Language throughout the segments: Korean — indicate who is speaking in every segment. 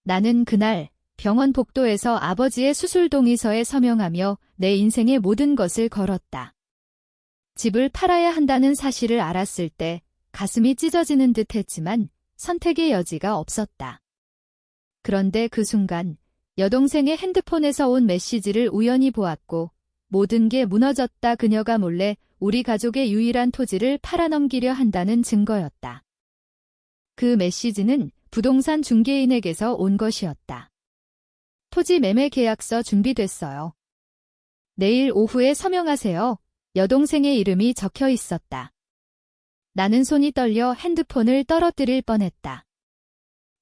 Speaker 1: 나는 그날 병원 복도에서 아버지의 수술 동의서에 서명하며 내 인생의 모든 것을 걸었다. 집을 팔아야 한다는 사실을 알았을 때 가슴이 찢어지는 듯 했지만 선택의 여지가 없었다. 그런데 그 순간 여동생의 핸드폰에서 온 메시지를 우연히 보았고 모든 게 무너졌다. 그녀가 몰래 우리 가족의 유일한 토지를 팔아넘기려 한다는 증거였다. 그 메시지는 부동산 중개인에게서 온 것이었다. 토지 매매 계약서 준비됐어요. 내일 오후에 서명하세요. 여동생의 이름이 적혀 있었다. 나는 손이 떨려 핸드폰을 떨어뜨릴 뻔했다.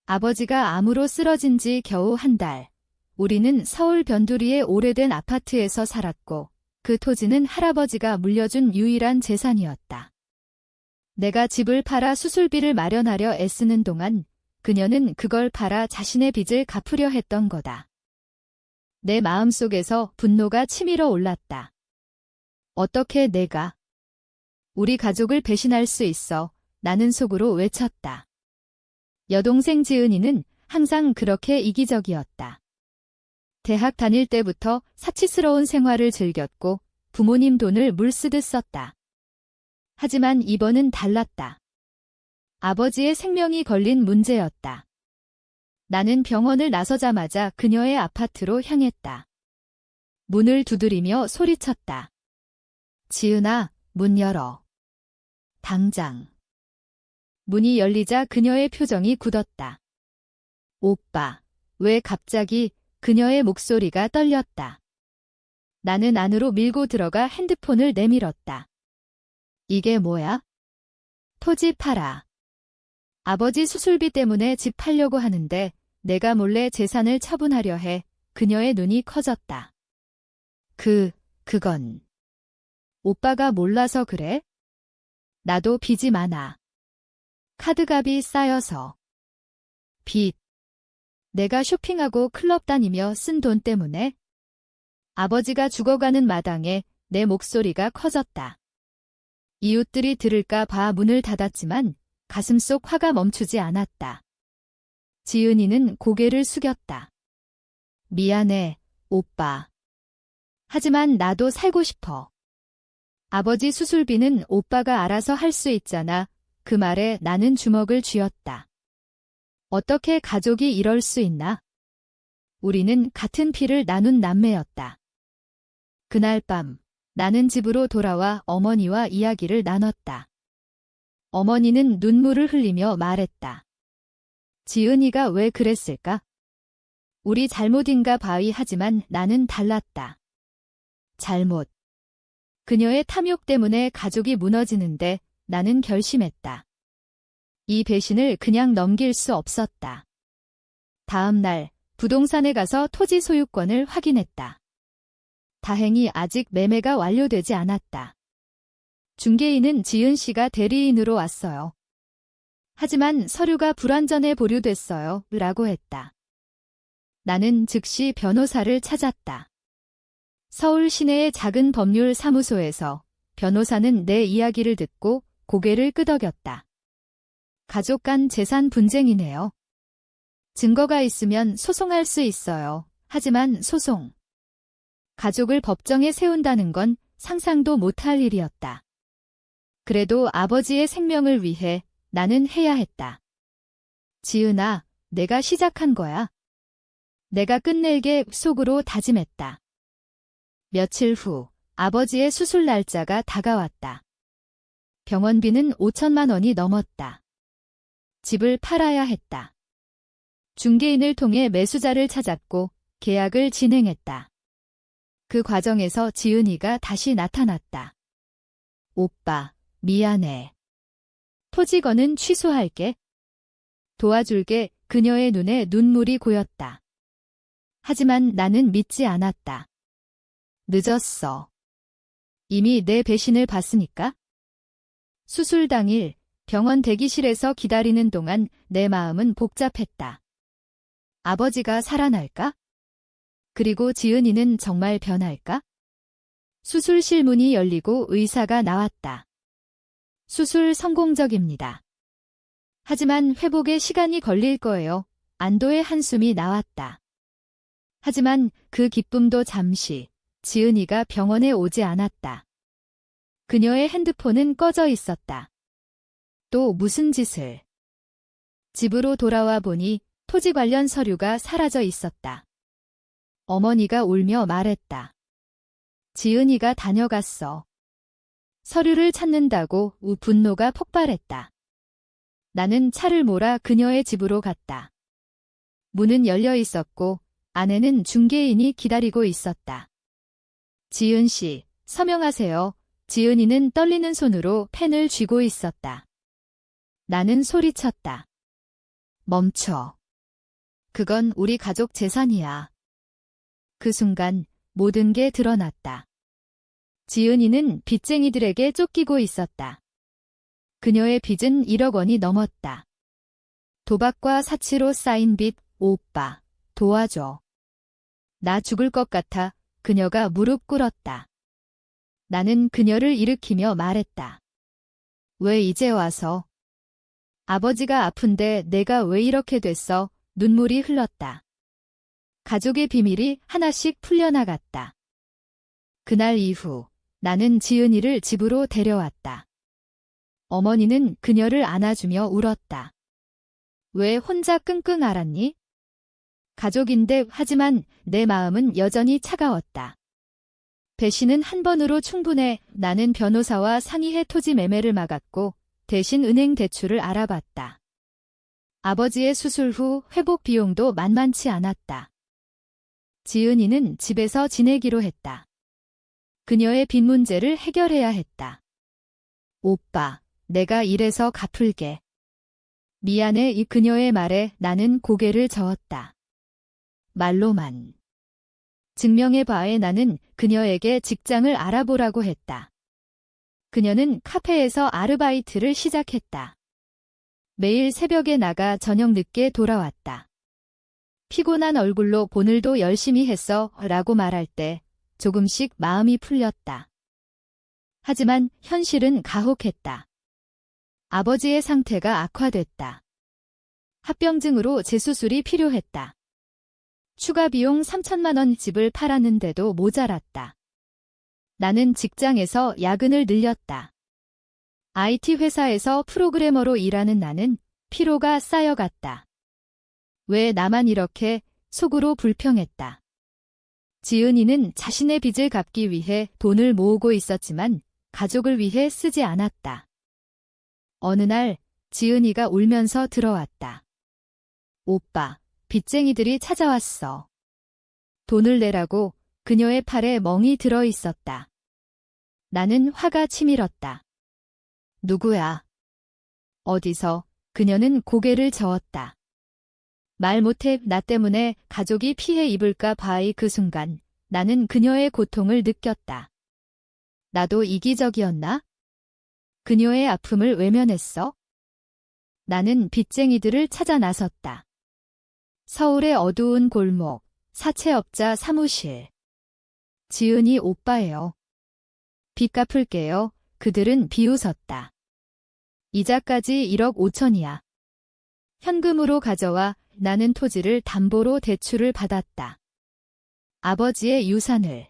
Speaker 1: 아버지가 암으로 쓰러진 지 겨우 한 달. 우리는 서울 변두리의 오래된 아파트에서 살았고 그 토지는 할아버지가 물려준 유일한 재산이었다. 내가 집을 팔아 수술비를 마련하려 애쓰는 동안 그녀는 그걸 팔아 자신의 빚을 갚으려 했던 거다. 내 마음속에서 분노가 치밀어 올랐다. 어떻게 내가 우리 가족을 배신할 수 있어? 나는 속으로 외쳤다. 여동생 지은이는 항상 그렇게 이기적이었다. 대학 다닐 때부터 사치스러운 생활을 즐겼고 부모님 돈을 물쓰듯 썼다. 하지만 이번은 달랐다. 아버지의 생명이 걸린 문제였다. 나는 병원을 나서자마자 그녀의 아파트로 향했다. 문을 두드리며 소리쳤다. 지은아, 문 열어. 당장. 문이 열리자 그녀의 표정이 굳었다. 오빠, 왜 갑자기? 그녀의 목소리가 떨렸다. 나는 안으로 밀고 들어가 핸드폰을 내밀었다. 이게 뭐야? 토지 팔아. 아버지 수술비 때문에 집 팔려고 하는데 내가 몰래 재산을 처분하려 해. 그녀의 눈이 커졌다. 그건. 오빠가 몰라서 그래? 나도 빚이 많아. 카드값이 쌓여서. 빚. 내가 쇼핑하고 클럽 다니며 쓴 돈 때문에? 아버지가 죽어가는 마당에 내 목소리가 커졌다. 이웃들이 들을까 봐 문을 닫았지만 가슴속 화가 멈추지 않았다. 지은이는 고개를 숙였다. 미안해, 오빠. 하지만 나도 살고 싶어. 아버지 수술비는 오빠가 알아서 할 수 있잖아. 그 말에 나는 주먹을 쥐었다. 어떻게 가족이 이럴 수 있나? 우리는 같은 피를 나눈 남매였다. 그날 밤 나는 집으로 돌아와 어머니와 이야기를 나눴다. 어머니는 눈물을 흘리며 말했다. 지은이가 왜 그랬을까? 우리 잘못인가 봐이 하지만 나는 달랐다. 잘못. 그녀의 탐욕 때문에 가족이 무너지는데 나는 결심했다. 이 배신을 그냥 넘길 수 없었다. 다음 날 부동산에 가서 토지 소유권을 확인했다. 다행히 아직 매매가 완료되지 않았다. 중개인은 지은 씨가 대리인으로 왔어요. 하지만 서류가 불완전해 보류됐어요. 라고 했다. 나는 즉시 변호사를 찾았다. 서울 시내의 작은 법률 사무소에서 변호사는 내 이야기를 듣고 고개를 끄덕였다. 가족 간 재산 분쟁이네요. 증거가 있으면 소송할 수 있어요. 하지만 소송. 가족을 법정에 세운다는 건 상상도 못할 일이었다. 그래도 아버지의 생명을 위해 나는 해야 했다. 지은아, 내가 시작한 거야. 내가 끝낼게 속으로 다짐했다. 며칠 후 아버지의 수술 날짜가 다가왔다. 병원비는 5천만 원이 넘었다. 집을 팔아야 했다. 중개인을 통해 매수자를 찾았고 계약을 진행했다. 그 과정에서 지은이가 다시 나타났다. 오빠, 미안해. 토지건은 취소할게. 도와줄게. 그녀의 눈에 눈물이 고였다. 하지만 나는 믿지 않았다. 늦었어. 이미 내 배신을 봤으니까. 수술 당일 병원 대기실에서 기다리는 동안 내 마음은 복잡했다. 아버지가 살아날까? 그리고 지은이는 정말 변할까? 수술실 문이 열리고 의사가 나왔다. 수술 성공적입니다. 하지만 회복에 시간이 걸릴 거예요. 안도의 한숨이 나왔다. 하지만 그 기쁨도 잠시, 지은이가 병원에 오지 않았다. 그녀의 핸드폰은 꺼져 있었다. 또 무슨 짓을. 집으로 돌아와 보니 토지 관련 서류가 사라져 있었다. 어머니가 울며 말했다. 지은이가 다녀갔어. 서류를 찾는다고 분노가 폭발했다. 나는 차를 몰아 그녀의 집으로 갔다. 문은 열려 있었고 안에는 중개인이 기다리고 있었다. 지은 씨, 서명하세요. 지은이는 떨리는 손으로 펜을 쥐고 있었다. 나는 소리쳤다. 멈춰. 그건 우리 가족 재산이야. 그 순간 모든 게 드러났다. 지은이는 빚쟁이들에게 쫓기고 있었다. 그녀의 빚은 1억 원이 넘었다. 도박과 사치로 쌓인 빚, 오빠, 도와줘. 나 죽을 것 같아. 그녀가 무릎 꿇었다. 나는 그녀를 일으키며 말했다. 왜 이제 와서? 아버지가 아픈데 내가 왜 이렇게 됐어? 눈물이 흘렀다. 가족의 비밀이 하나씩 풀려나갔다. 그날 이후 나는 지은이를 집으로 데려왔다. 어머니는 그녀를 안아주며 울었다. 왜 혼자 끙끙 앓았니? 가족인데 하지만 내 마음은 여전히 차가웠다. 배신은 한 번으로 충분해. 나는 변호사와 상의해 토지 매매를 막았고 대신 은행 대출을 알아봤다. 아버지의 수술 후 회복 비용도 만만치 않았다. 지은이는 집에서 지내기로 했다. 그녀의 빚 문제를 해결해야 했다. 오빠, 내가 이래서 갚을게. 미안해. 이 그녀의 말에 나는 고개를 저었다. 말로만. 증명해 봐에 나는 그녀에게 직장을 알아보라고 했다. 그녀는 카페에서 아르바이트를 시작했다. 매일 새벽에 나가 저녁 늦게 돌아왔다. 피곤한 얼굴로 오늘도 열심히 했어 라고 말할 때 조금씩 마음이 풀렸다. 하지만 현실은 가혹했다. 아버지의 상태가 악화됐다. 합병증으로 재수술이 필요했다. 추가 비용 3천만 원 집을 팔았는데도 모자랐다. 나는 직장에서 야근을 늘렸다. IT 회사에서 프로그래머로 일하는 나는 피로가 쌓여갔다. 왜 나만 이렇게 속으로 불평했다. 지은이는 자신의 빚을 갚기 위해 돈을 모으고 있었지만 가족을 위해 쓰지 않았다. 어느 날 지은이가 울면서 들어왔다. 오빠, 빚쟁이들이 찾아왔어. 돈을 내라고. 그녀의 팔에 멍이 들어 있었다. 나는 화가 치밀었다. 누구야? 어디서? 그녀는 고개를 저었다. 말 못해. 나 때문에 가족이 피해 입을까 봐이 그 순간 나는 그녀의 고통을 느꼈다. 나도 이기적이었나? 그녀의 아픔을 외면했어? 나는 빚쟁이들을 찾아 나섰다. 서울의 어두운 골목, 사채업자 사무실. 지은이 오빠예요. 빚 갚을게요. 그들은 비웃었다. 이자까지 1억 5천이야. 현금으로 가져와. 나는 토지를 담보로 대출을 받았다. 아버지의 유산을.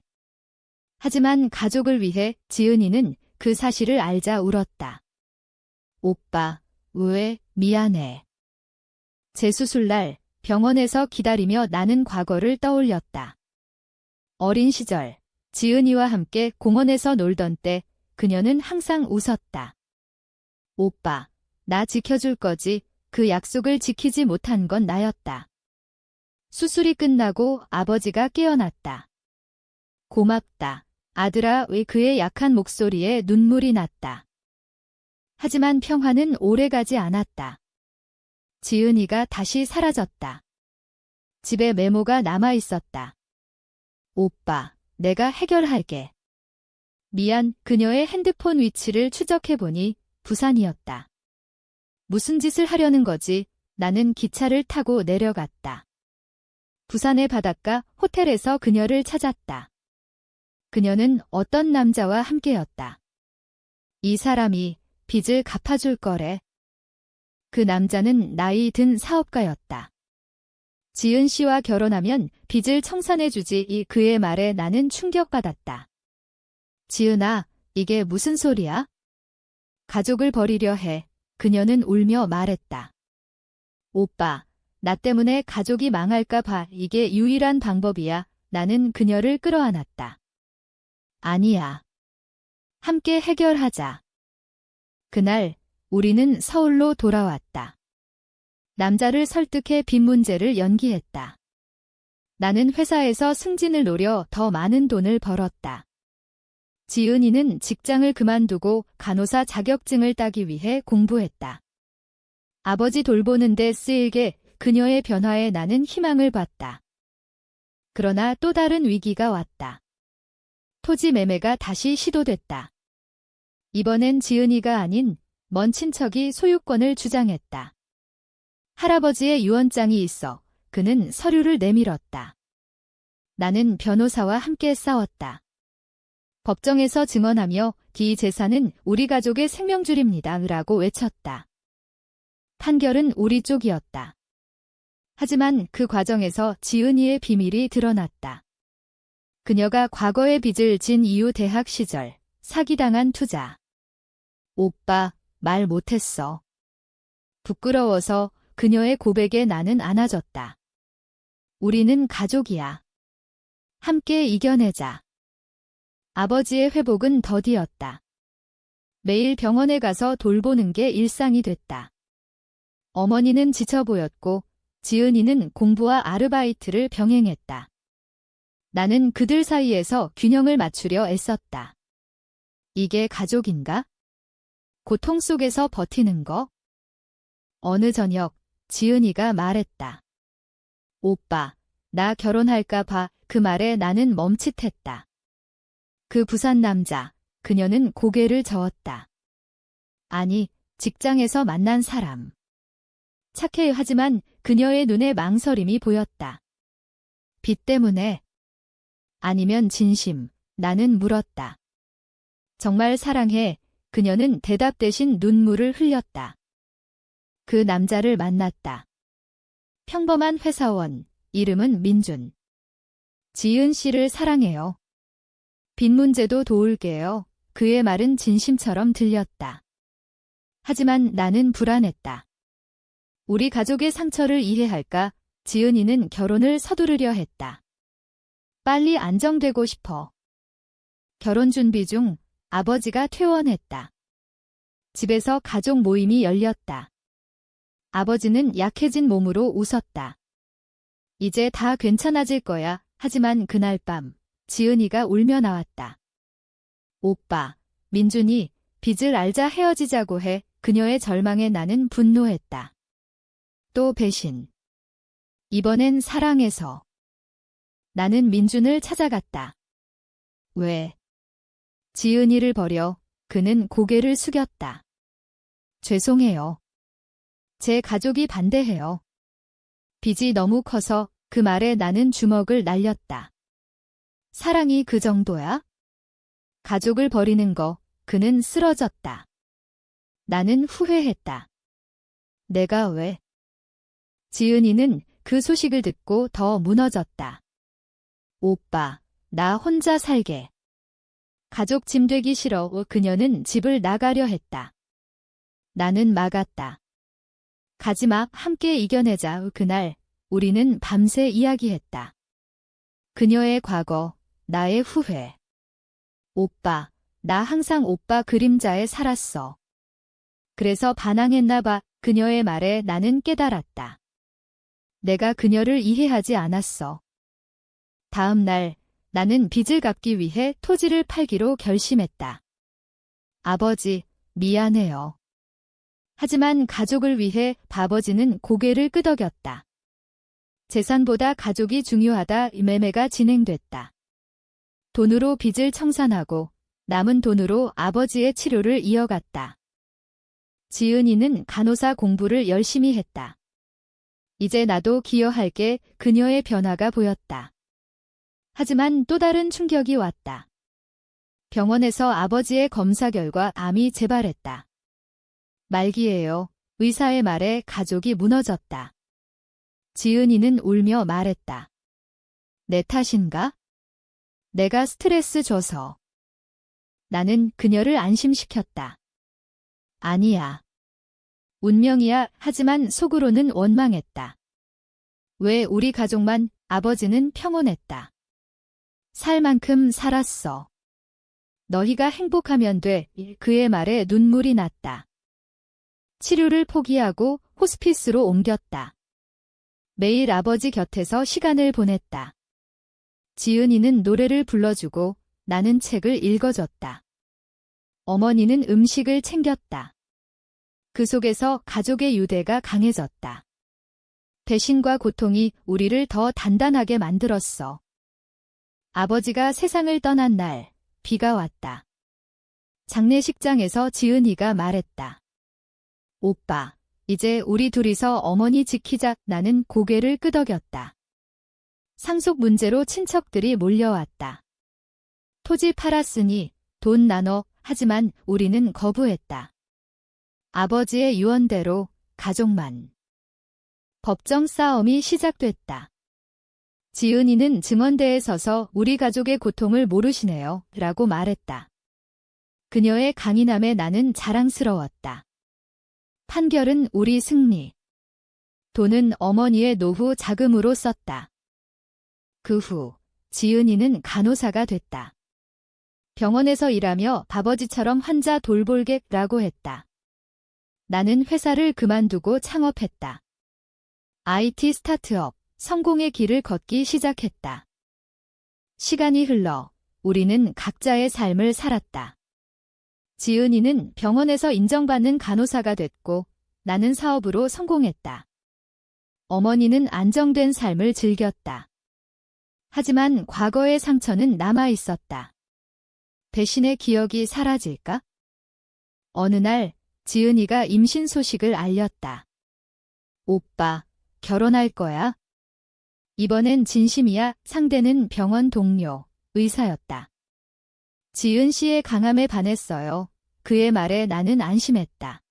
Speaker 1: 하지만 가족을 위해 지은이는 그 사실을 알자 울었다. 오빠, 왜? 미안해. 재수술날 병원에서 기다리며 나는 과거를 떠올렸다. 어린 시절, 지은이와 함께 공원에서 놀던 때 그녀는 항상 웃었다. 오빠, 나 지켜줄 거지. 그 약속을 지키지 못한 건 나였다. 수술이 끝나고 아버지가 깨어났다. 고맙다. 아들아. 왜 그의 약한 목소리에 눈물이 났다. 하지만 평화는 오래가지 않았다. 지은이가 다시 사라졌다. 집에 메모가 남아 있었다. 오빠, 내가 해결할게. 미안. 그녀의 핸드폰 위치를 추적해보니 부산이었다. 무슨 짓을 하려는 거지? 나는 기차를 타고 내려갔다. 부산의 바닷가 호텔에서 그녀를 찾았다. 그녀는 어떤 남자와 함께였다. 이 사람이 빚을 갚아줄 거래. 그 남자는 나이 든 사업가였다. 지은 씨와 결혼하면 빚을 청산해주지 이 그의 말에 나는 충격받았다. 지은아, 이게 무슨 소리야? 가족을 버리려 해. 그녀는 울며 말했다. 오빠, 나 때문에 가족이 망할까 봐 이게 유일한 방법이야. 나는 그녀를 끌어안았다. 아니야. 함께 해결하자. 그날 우리는 서울로 돌아왔다. 남자를 설득해 빚 문제를 연기했다. 나는 회사에서 승진을 노려 더 많은 돈을 벌었다. 지은이는 직장을 그만두고 간호사 자격증을 따기 위해 공부했다. 아버지 돌보는 데 쓰이게 그녀의 변화에 나는 희망을 봤다. 그러나 또 다른 위기가 왔다. 토지 매매가 다시 시도됐다. 이번엔 지은이가 아닌 먼 친척이 소유권을 주장했다. 할아버지의 유언장이 있어 그는 서류를 내밀었다. 나는 변호사와 함께 싸웠다. 법정에서 증언하며 이 재산은 우리 가족의 생명줄입니다. 라고 외쳤다. 판결은 우리 쪽이었다. 하지만 그 과정에서 지은이의 비밀이 드러났다. 그녀가 과거의 빚을 진 이후 대학 시절 사기당한 투자. 오빠, 말 못했어. 부끄러워서 그녀의 고백에 나는 안아줬다. 우리는 가족이야. 함께 이겨내자. 아버지의 회복은 더디었다. 매일 병원에 가서 돌보는 게 일상이 됐다. 어머니는 지쳐 보였고 지은이는 공부와 아르바이트를 병행했다. 나는 그들 사이에서 균형을 맞추려 애썼다. 이게 가족인가? 고통 속에서 버티는 거? 어느 저녁 지은이가 말했다. 오빠, 나 결혼할까 봐. 그 말에 나는 멈칫했다. 그 부산 남자, 그녀는 고개를 저었다. 아니, 직장에서 만난 사람. 착해 하지만 그녀의 눈에 망설임이 보였다. 빚 때문에? 아니면 진심? 나는 물었다. 정말 사랑해? 그녀는 대답 대신 눈물을 흘렸다. 그 남자를 만났다. 평범한 회사원, 이름은 민준. 지은 씨를 사랑해요. 빚 문제도 도울게요. 그의 말은 진심처럼 들렸다. 하지만 나는 불안했다. 우리 가족의 상처를 이해할까? 지은이는 결혼을 서두르려 했다. 빨리 안정되고 싶어. 결혼 준비 중 아버지가 퇴원했다. 집에서 가족 모임이 열렸다. 아버지는 약해진 몸으로 웃었다. 이제 다 괜찮아질 거야. 하지만 그날 밤 지은이가 울며 나왔다. 오빠, 민준이 빚을 알자 헤어지자고 해. 그녀의 절망에 나는 분노했다. 또 배신. 이번엔 사랑해서. 나는 민준을 찾아갔다. 왜? 지은이를 버려. 그는 고개를 숙였다. 죄송해요. 제 가족이 반대해요. 빚이 너무 커서. 그 말에 나는 주먹을 날렸다. 사랑이 그 정도야? 가족을 버리는 거. 그는 쓰러졌다. 나는 후회했다. 내가 왜? 지은이는 그 소식을 듣고 더 무너졌다. 오빠, 나 혼자 살게. 가족 짐 되기 싫어. 그녀는 집을 나가려 했다. 나는 막았다. 가지마, 함께 이겨내자. 그날 우리는 밤새 이야기했다. 그녀의 과거, 나의 후회. 오빠, 나 항상 오빠 그림자에 살았어. 그래서 반항했나 봐. 그녀의 말에 나는 깨달았다. 내가 그녀를 이해하지 않았어. 다음 날 나는 빚을 갚기 위해 토지를 팔기로 결심했다. 아버지, 미안해요. 하지만 가족을 위해 아버지는 고개를 끄덕였다. 재산보다 가족이 중요하다. 매매가 진행됐다. 돈으로 빚을 청산하고 남은 돈으로 아버지의 치료를 이어갔다. 지은이는 간호사 공부를 열심히 했다. 이제 나도 기여할게. 그녀의 변화가 보였다. 하지만 또 다른 충격이 왔다. 병원에서 아버지의 검사 결과 암이 재발했다. 말기예요. 의사의 말에 가족이 무너졌다. 지은이는 울며 말했다. 내 탓인가? 내가 스트레스 줘서. 나는 그녀를 안심시켰다. 아니야. 운명이야. 하지만 속으로는 원망했다. 왜 우리 가족만, 아버지는 평온했다. 살 만큼 살았어. 너희가 행복하면 돼. 그의 말에 눈물이 났다. 치료를 포기하고 호스피스로 옮겼다. 매일 아버지 곁에서 시간을 보냈다. 지은이는 노래를 불러주고 나는 책을 읽어줬다. 어머니는 음식을 챙겼다. 그 속에서 가족의 유대가 강해졌다. 배신과 고통이 우리를 더 단단하게 만들었어. 아버지가 세상을 떠난 날, 비가 왔다. 장례식장에서 지은이가 말했다. 오빠, 이제 우리 둘이서 어머니 지키자. 나는 고개를 끄덕였다. 상속 문제로 친척들이 몰려왔다. 토지 팔았으니 돈 나눠. 하지만 우리는 거부했다. 아버지의 유언대로 가족만. 법정 싸움이 시작됐다. 지은이는 증언대에 서서 우리 가족의 고통을 모르시네요. 라고 말했다. 그녀의 강인함에 나는 자랑스러웠다. 판결은 우리 승리. 돈은 어머니의 노후 자금으로 썼다. 그 후 지은이는 간호사가 됐다. 병원에서 일하며 아버지처럼 환자 돌볼게라고 했다. 나는 회사를 그만두고 창업했다. IT 스타트업, 성공의 길을 걷기 시작했다. 시간이 흘러 우리는 각자의 삶을 살았다. 지은이는 병원에서 인정받는 간호사가 됐고 나는 사업으로 성공했다. 어머니는 안정된 삶을 즐겼다. 하지만 과거의 상처는 남아 있었다. 배신의 기억이 사라질까? 어느 날 지은이가 임신 소식을 알렸다. 오빠, 결혼할 거야? 이번엔 진심이야. 상대는 병원 동료, 의사였다. 지은 씨의 강함에 반했어요. 그의 말에 나는 안심했다.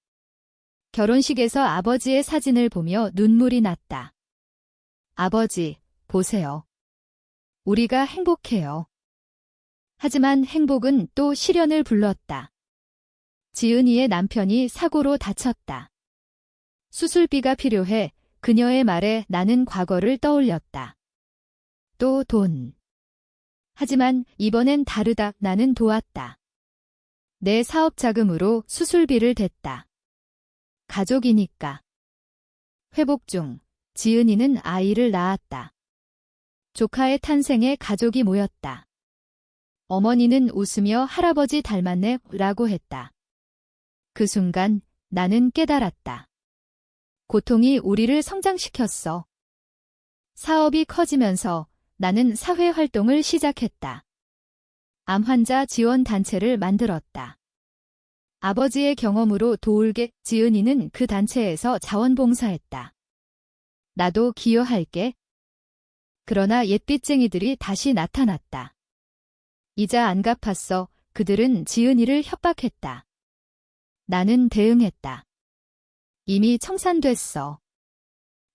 Speaker 1: 결혼식에서 아버지의 사진을 보며 눈물이 났다. 아버지, 보세요. 우리가 행복해요. 하지만 행복은 또 시련을 불렀다. 지은이의 남편이 사고로 다쳤다. 수술비가 필요해. 그녀의 말에 나는 과거를 떠올렸다. 또 돈. 하지만 이번엔 다르다. 나는 도왔다. 내 사업 자금으로 수술비를 댔다. 가족이니까. 회복 중 지은이는 아이를 낳았다. 조카의 탄생에 가족이 모였다. 어머니는 웃으며 할아버지 닮았네 라고 했다. 그 순간 나는 깨달았다. 고통이 우리를 성장시켰어. 사업이 커지면서 나는 사회활동을 시작했다. 암 환자 지원 단체를 만들었다. 아버지의 경험으로 도울게. 지은이는 그 단체에서 자원봉사했다. 나도 기여할게. 그러나 옛빚쟁이들이 다시 나타났다. 이자 안 갚았어. 그들은 지은이를 협박했다. 나는 대응했다. 이미 청산됐어.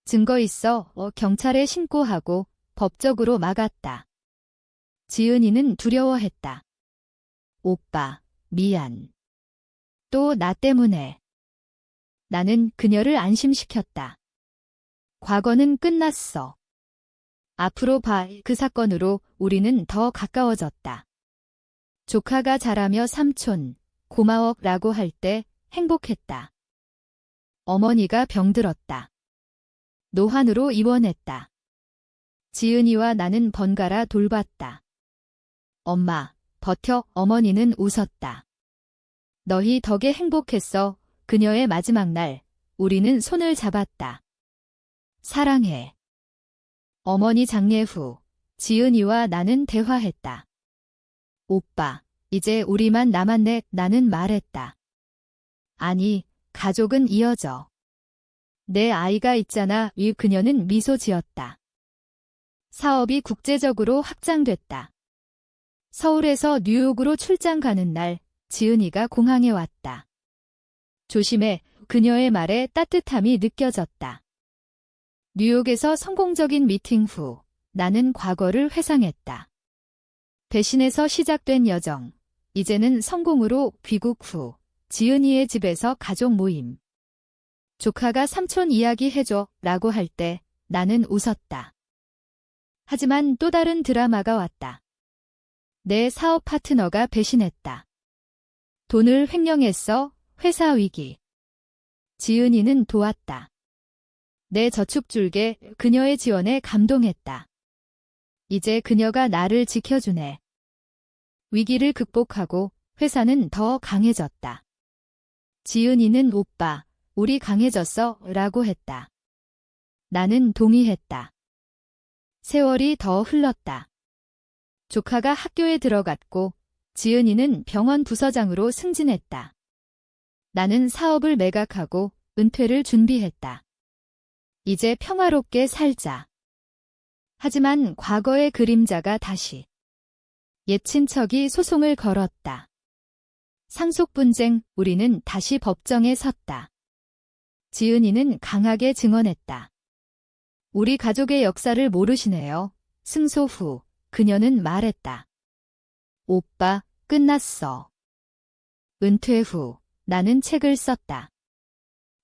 Speaker 1: 증거 있어. 경찰에 신고하고 법적으로 막았다. 지은이는 두려워했다. 오빠, 미안. 또 나 때문에. 나는 그녀를 안심시켰다. 과거는 끝났어. 앞으로 봐. 그 사건으로 우리는 더 가까워졌다. 조카가 자라며 삼촌, 고마워 라고 할 때 행복했다. 어머니가 병들었다. 노환으로 입원했다. 지은이와 나는 번갈아 돌봤다. 엄마, 버텨. 어머니는 웃었다. 너희 덕에 행복했어. 그녀의 마지막 날, 우리는 손을 잡았다. 사랑해. 어머니 장례 후, 지은이와 나는 대화했다. 오빠, 이제 우리만 남았네. 나는 말했다. 아니, 가족은 이어져. 내 아이가 있잖아. 그녀는 미소 지었다. 사업이 국제적으로 확장됐다. 서울에서 뉴욕으로 출장 가는 날, 지은이가 공항에 왔다. 조심해. 그녀의 말에 따뜻함이 느껴졌다. 뉴욕에서 성공적인 미팅 후 나는 과거를 회상했다. 배신에서 시작된 여정, 이제는 성공으로 귀국 후 지은이의 집에서 가족 모임. 조카가 삼촌 이야기 해줘 라고 할 때 나는 웃었다. 하지만 또 다른 드라마가 왔다. 내 사업 파트너가 배신했다. 돈을 횡령했어. 회사 위기. 지은이는 도왔다. 내 저축줄게 그녀의 지원에 감동했다. 이제 그녀가 나를 지켜주네. 위기를 극복하고 회사는 더 강해졌다. 지은이는 오빠, 우리 강해졌어 라고 했다. 나는 동의했다. 세월이 더 흘렀다. 조카가 학교에 들어갔고 지은이는 병원 부서장으로 승진했다. 나는 사업을 매각하고 은퇴를 준비했다. 이제 평화롭게 살자. 하지만 과거의 그림자가 다시. 옛 친척이 소송을 걸었다. 상속 분쟁, 우리는 다시 법정에 섰다. 지은이는 강하게 증언했다. 우리 가족의 역사를 모르시네요. 승소 후 그녀는 말했다. 오빠, 끝났어. 은퇴 후 나는 책을 썼다.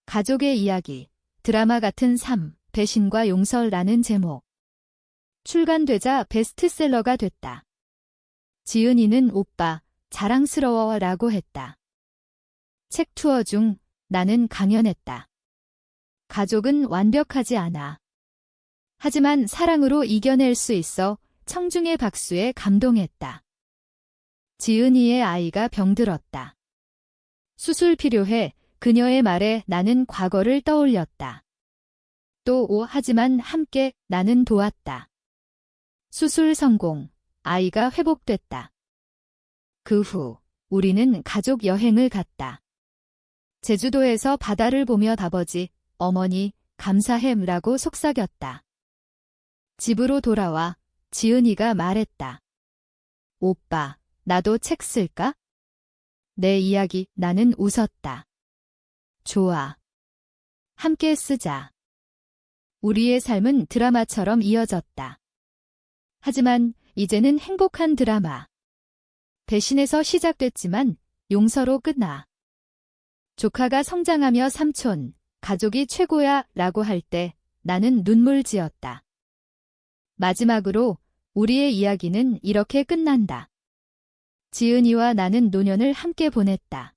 Speaker 1: 가족의 이야기, 드라마 같은 삶, 배신과 용서라는 제목. 출간되자 베스트셀러가 됐다. 지은이는 오빠, 자랑스러워 라고 했다. 책 투어 중 나는 강연했다. 가족은 완벽하지 않아. 하지만 사랑으로 이겨낼 수 있어 청중의 박수에 감동했다. 지은이의 아이가 병들었다. 수술 필요해. 그녀의 말에 나는 과거를 떠올렸다. 하지만 함께 나는 도왔다. 수술 성공. 아이가 회복됐다. 그 후 우리는 가족 여행을 갔다. 제주도에서 바다를 보며 아버지, 어머니, 감사해라고 속삭였다. 집으로 돌아와 지은이가 말했다. 오빠, 나도 책 쓸까? 내 이야기, 나는 웃었다. 좋아. 함께 쓰자. 우리의 삶은 드라마처럼 이어졌다. 하지만 이제는 행복한 드라마. 배신에서 시작됐지만 용서로 끝나. 조카가 성장하며 삼촌, 가족이 최고야 라고 할 때 나는 눈물 지었다. 마지막으로 우리의 이야기는 이렇게 끝난다. 지은이와 나는 노년을 함께 보냈다.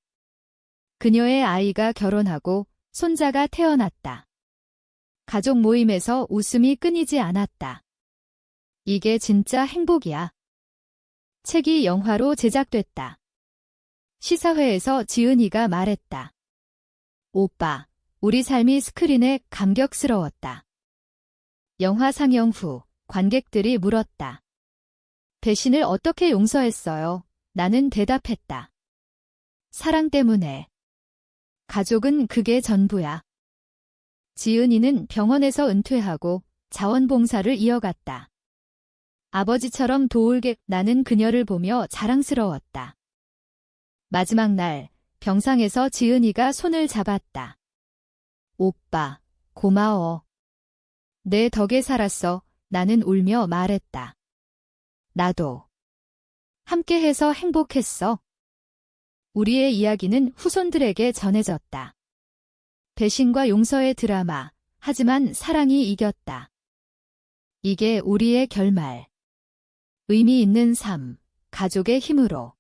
Speaker 1: 그녀의 아이가 결혼하고 손자가 태어났다. 가족 모임에서 웃음이 끊이지 않았다. 이게 진짜 행복이야. 책이 영화로 제작됐다. 시사회에서 지은이가 말했다. 오빠, 우리 삶이 스크린에 감격스러웠다. 영화 상영 후 관객들이 물었다. 배신을 어떻게 용서했어요? 나는 대답했다. 사랑 때문에. 가족은 그게 전부야. 지은이는 병원에서 은퇴하고 자원봉사를 이어갔다. 아버지처럼 도울게 나는 그녀를 보며 자랑스러웠다. 마지막 날 병상에서 지은이가 손을 잡았다. 오빠, 고마워. 내 덕에 살았어. 나는 울며 말했다. 나도. 함께해서 행복했어. 우리의 이야기는 후손들에게 전해졌다. 배신과 용서의 드라마, 하지만 사랑이 이겼다. 이게 우리의 결말. 의미 있는 삶, 가족의 힘으로.